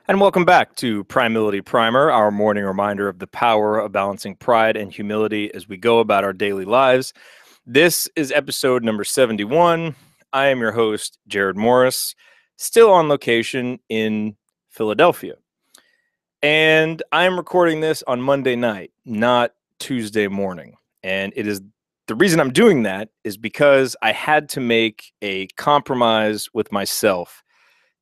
And welcome back to Primility Primer, our morning reminder of the power of balancing pride and humility as we go about our daily lives. This is episode number 71. I am your host, Jared Morris, still on location in Philadelphia. And I am recording this on Monday night, not Tuesday morning. And it is the reason I'm doing that is because I had to make a compromise with myself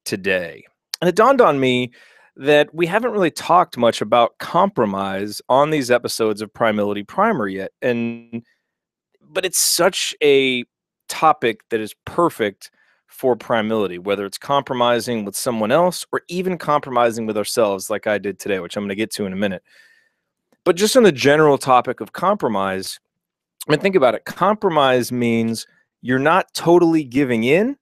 today. And it dawned on me that we haven't really talked much about compromise on these episodes of Primility Primer yet. But it's such a topic that is perfect for Primility, whether it's compromising with someone else or even compromising with ourselves, like I did today, which I'm going to get to in a minute. But just on the general topic of compromise, I mean, think about it. Compromise means you're not totally giving in,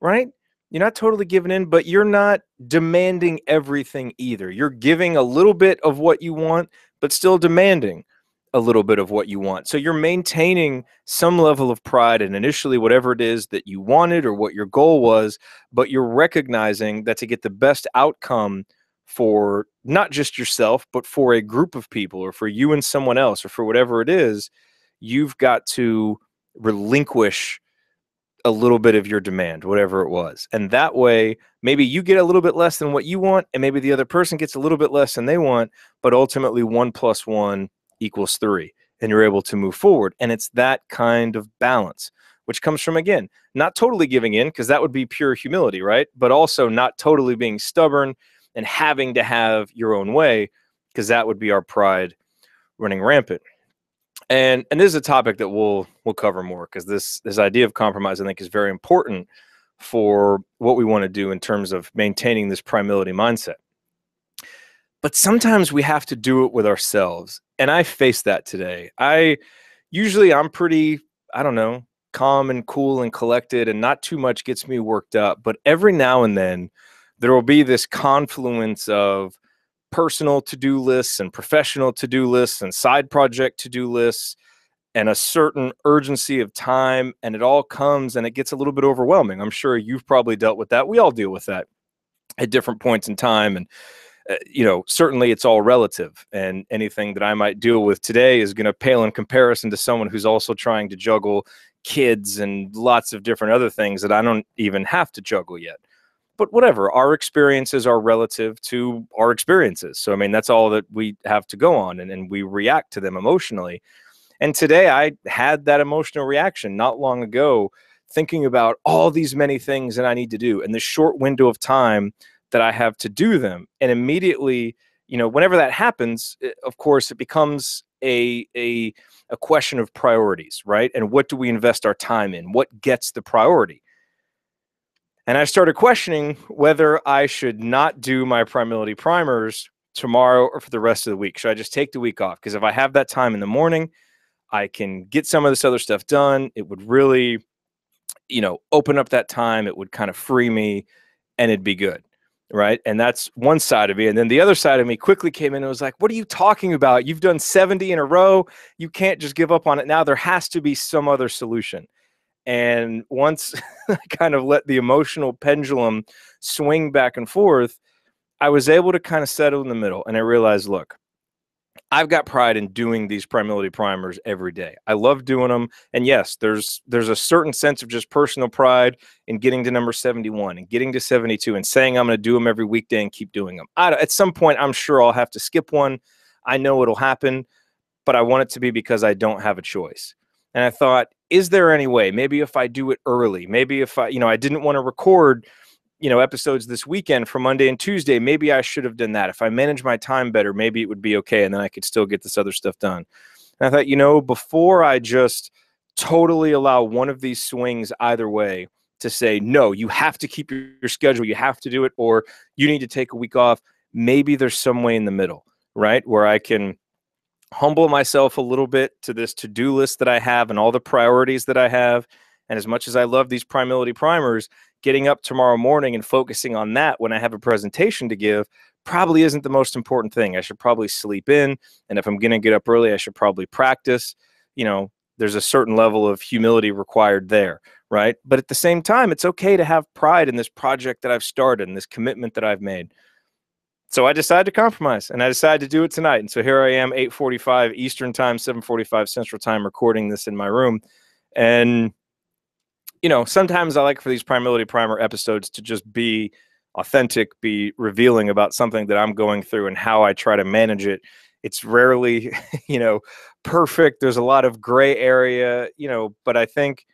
right? You're not totally giving in, but you're not demanding everything either. You're giving a little bit of what you want, but still demanding a little bit of what you want. So you're maintaining some level of pride in initially whatever it is that you wanted or what your goal was, but you're recognizing that to get the best outcome for not just yourself, but for a group of people or for you and someone else or for whatever it is, you've got to relinquish a little bit of your demand, whatever it was. And that way, maybe you get a little bit less than what you want, and maybe the other person gets a little bit less than they want, but ultimately 1 + 1 = 3, and you're able to move forward. And it's that kind of balance, which comes from, again, not totally giving in, because that would be pure humility, right? But also not totally being stubborn and having to have your own way, because that would be our pride running rampant. And this is a topic that we'll cover more, because this idea of compromise, I think, is very important for what we want to do in terms of maintaining this primility mindset. But sometimes we have to do it with ourselves, and I faced that today. I'm pretty, I don't know, calm and cool and collected, and not too much gets me worked up. But every now and then, there will be this confluence of personal to-do lists and professional to-do lists and side project to-do lists and a certain urgency of time, and it all comes and it gets a little bit overwhelming. I'm sure you've probably dealt with that. We all deal with that at different points in time, and certainly it's all relative, and anything that I might deal with today is going to pale in comparison to someone who's also trying to juggle kids and lots of different other things that I don't even have to juggle yet. But whatever, our experiences are relative to our experiences. So, I mean, that's all that we have to go on, and we react to them emotionally. And today I had that emotional reaction not long ago, thinking about all these many things that I need to do in the short window of time that I have to do them. And immediately, whenever that happens, of course, it becomes a question of priorities, right? And what do we invest our time in? What gets the priority? And I started questioning whether I should not do my Primility Primers tomorrow or for the rest of the week. Should I just take the week off? Because if I have that time in the morning, I can get some of this other stuff done. It would really, open up that time. It would kind of free me, and it'd be good, right? And that's one side of me. And then the other side of me quickly came in and was like, what are you talking about? You've done 70 in a row. You can't just give up on it now. There has to be some other solution. And once I kind of let the emotional pendulum swing back and forth, I was able to kind of settle in the middle. And I realized, look, I've got pride in doing these Primility Primers every day. I love doing them. And yes, there's a certain sense of just personal pride in getting to number 71 and getting to 72 and saying I'm going to do them every weekday and keep doing them. At some point, I'm sure I'll have to skip one. I know it'll happen, but I want it to be because I don't have a choice. And I thought, is there any way? Maybe if I do it early, maybe if I didn't want to record, episodes this weekend for Monday and Tuesday, maybe I should have done that. If I manage my time better, maybe it would be okay. And then I could still get this other stuff done. And I thought, before I just totally allow one of these swings either way to say, no, you have to keep your schedule, you have to do it, or you need to take a week off, maybe there's some way in the middle, right? Where I can humble myself a little bit to this to-do list that I have and all the priorities that I have. And as much as I love these Primility Primers, getting up tomorrow morning and focusing on that when I have a presentation to give probably isn't the most important thing. I should probably sleep in. And if I'm going to get up early, I should probably practice. There's a certain level of humility required there, right? But at the same time, it's okay to have pride in this project that I've started and this commitment that I've made. So I decided to compromise, and I decided to do it tonight. And so here I am, 8:45 Eastern time, 7:45 Central time, recording this in my room. And, sometimes I like for these Primility Primer episodes to just be authentic, be revealing about something that I'm going through and how I try to manage it. It's rarely, perfect. There's a lot of gray area, but I think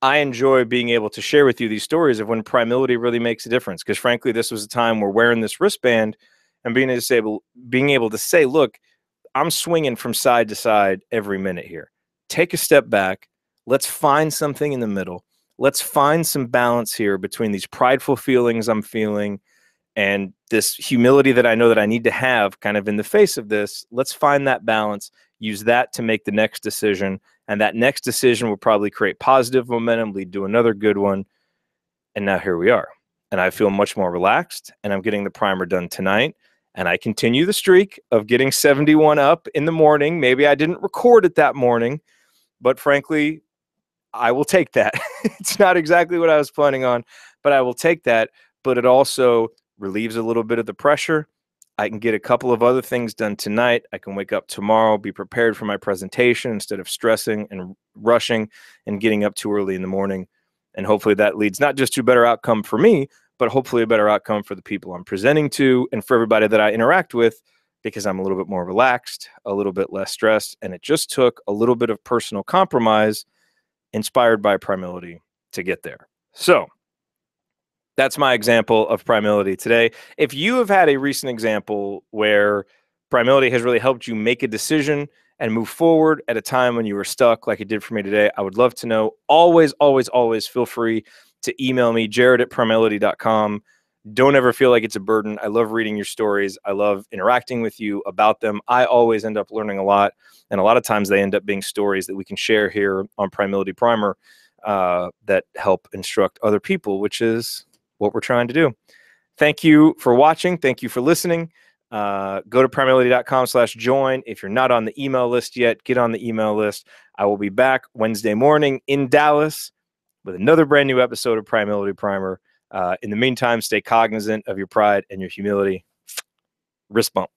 I enjoy being able to share with you these stories of when Primility really makes a difference. Because frankly, this was a time where wearing this wristband and being able to say, look, I'm swinging from side to side every minute here. Take a step back. Let's find something in the middle. Let's find some balance here between these prideful feelings I'm feeling and this humility that I know that I need to have kind of in the face of this. Let's find that balance, use that to make the next decision. And that next decision will probably create positive momentum, lead to another good one. And now here we are. And I feel much more relaxed, and I'm getting the primer done tonight. And I continue the streak of getting 71 up in the morning. Maybe I didn't record it that morning, but frankly, I will take that. It's not exactly what I was planning on, but I will take that. But it also relieves a little bit of the pressure. I can get a couple of other things done tonight. I can wake up tomorrow, be prepared for my presentation instead of stressing and rushing and getting up too early in the morning. And hopefully that leads not just to a better outcome for me, but hopefully a better outcome for the people I'm presenting to and for everybody that I interact with, because I'm a little bit more relaxed, a little bit less stressed. And it just took a little bit of personal compromise inspired by Primility to get there. So that's my example of Primility today. If you have had a recent example where Primility has really helped you make a decision and move forward at a time when you were stuck, like it did for me today, I would love to know. Always, always, always feel free to email me, jared@primility.com. Don't ever feel like it's a burden. I love reading your stories. I love interacting with you about them. I always end up learning a lot. And a lot of times they end up being stories that we can share here on Primility Primer that help instruct other people, which is what we're trying to do. Thank you for watching. Thank you for listening. Go to primility.com/join. If you're not on the email list yet, get on the email list. I will be back Wednesday morning in Dallas with another brand new episode of Primility Primer. In the meantime, stay cognizant of your pride and your humility. Wrist bump.